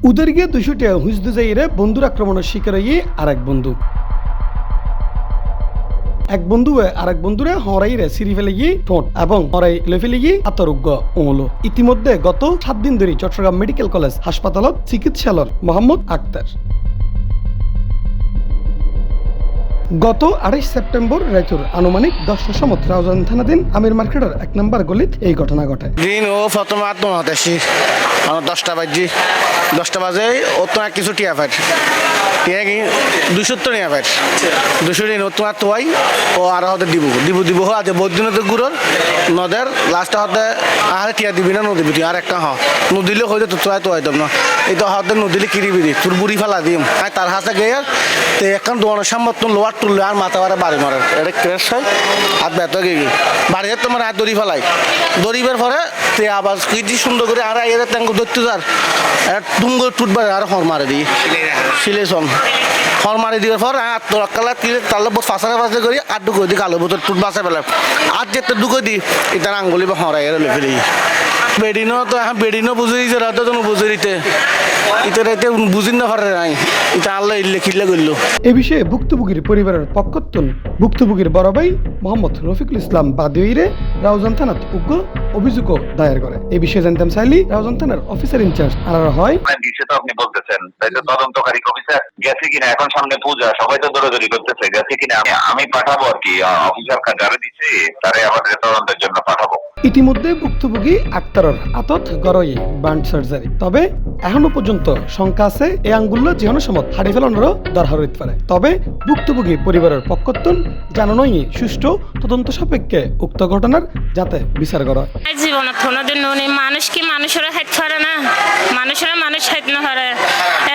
উদরগে 200 টাকা হুজদু যাইরে বন্ধুর আক্রমণের শিকার হয়ে আরেক বন্ধু। এক বন্ধু আরেক বন্ধুরে হরাইরে সিঁড়ি ফেলে গিয়ে ঠোঁট এবং হরাই ফেলে গিয়ে আতরোগ্য ওলো। ইতিমধ্যে গত 7 দিন ধরে চট্টগ্রাম মেডিকেল কলেজ হাসপাতালত চিকিৎসালয় মোহাম্মদ আক্তার। গত 28 সেপ্টেম্বর রাইতুর আনুমানিক 10টার সময় রাউজান থানাধীন আমির মার্কেটের 1 নম্বর গলিত এই ঘটনা ঘটে। দিন ও প্রথমে আত্মহত্যা আমার 10টা বাজে ও তো কিছু টিয়া ফাইট টিয়া কি 270 টিয়া ফাইট 200 দিন ও তোমার তোয়াই ও আর হতে দিব আজ বদিন গুড়র নদের লাস্টে হতে আর টিয়া দিবি না নদী তুই আর একটা নদিলে হয়তো তো তোয়াই দেব না এই তো হতে নদিলে কিরিবিরি তোর বুড়ি ফেলা দিম তার হাতে গিয়ে তো এখন দোয়ানোর সামনে তো লোয়ার তুললে আর মাথা বাড়ে বাড়ি মারে এটা ক্রেশ হয় আর ব্যথা গিয়ে বাড়িতে তোমার আর দড়ি ফেলাই দড়িবার পরে তে আবার কি সুন্দর করে আর এর ট্যাঙ্ক ধরতে যার তুম করে টুটবার আর হর মারে দিই সিলেশন হর মারি দেওয়ার পর আত্মরক্ষালা তাহলে ফাঁসারে ফাঁসে করি আর ঢুকো দিই কালো বোতল টুট বাসা ফেলে আর যেতে ঢুকো দিই এটার আঙ্গুলি বা হরাই এর ফেলে বেডিনো তো এখন বেডিনো বুঝে দিয়েছে রাতে তো বুঝে দিতে এটা বুঝিন না পারে নাই এটা আল্লাহ ইল্লে খিল্লে করলো। এ বিষয়ে ভুক্তভোগীর পরিবারের পক্ষত্বন ভুক্তভোগীর বড় ভাই মোহাম্মদ রফিকুল ইসলাম বাদিউইরে রাউজান থানাত উগ্র অভিযোগ দায়ের করে। এই বিষয়ে জানতাম চাইলি রাউজান থানার অফিসার ইনচার্জ আর হয় দিচ্ছে তো আপনি বলতেছেন তাই তো তদন্তকারী অফিসার গেছে কিনা এখন সামনে পূজা সবাই তো দৌড়াদৌড়ি করতেছে গেছে কিনা আমি পাঠাবো আর কি অফিসার যারা দিচ্ছে তারে আমাদের তদন্তের জন্য পাঠাবো। ইতিমধ্যে ভুক্তভোগী আক্তারর আতত গরয়ে বার্ন সার্জারি তবে এখনো পর্যন্ত শঙ্কা আছে এই আঙ্গুল্য যেন সমত হাড়ি ফেলানোরও দরকার হইতে পারে। তবে ভুক্তভোগী পরিবারের পক্ষত্বন জানানোই সুষ্ঠু তদন্ত সাপেক্ষে উক্ত ঘটনার যাতে বিচার করা হয়। জীবনত কোনোদিন নুনি মানুষ কি মানুষের হাইত পারে না মানুষেরা মানুষ হাইত না পারে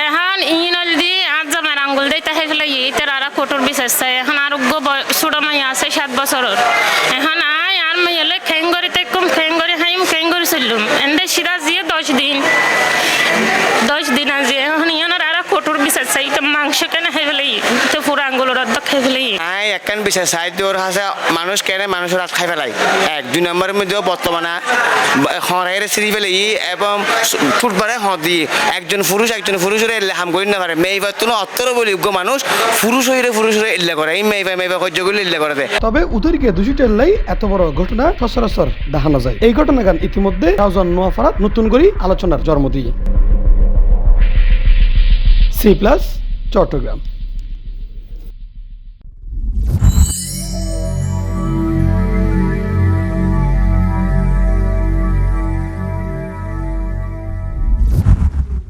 এখন ইনল দি আজ জামার আঙ্গুল দেই তাহে ফেলে ইতার আর কোটর বিচার চাই এখন আরোগ্য ছোট মাই আছে 7 বছরের এখন আয় আর মাইলে খেঙ্গরি তে কম খেঙ্গরি হাইম খেঙ্গরি চললুম এন্ডে সিরাজ দিয়ে 10 দিন আজি এখন ইয়ানার আর কোটর বিচার চাই তো মাংস কেন হাই ফেলে তো পুরো আঙ্গুলের অর্ধেক খাই ফেলে আই একখান বিচার চাই তোর হাসে মানুষ কেন মানুষের হাত খাই ফেলাই 2 নম্বরের মধ্যেও বর্তমানে হরাইরে সিঁড়ি ফেলে এবং ফুটবারে হদি একজন পুরুষের এলে হাম করি না পারে মেয়েবার তো অত্তর বলি মানুষ পুরুষ হইরে এলে করে এই মেয়েবা সহ্য করলে এলে করে। তবে উদরকে 200 টাকা লাই এত বড় ঘটনা সচরাচর দেখানো যায়। এই ঘটনা গান ইতিমধ্যে রাউজান নোয়াপাড়াত নতুন করে আলোচনার জন্ম দিয়ে। C+ চট্টগ্রাম।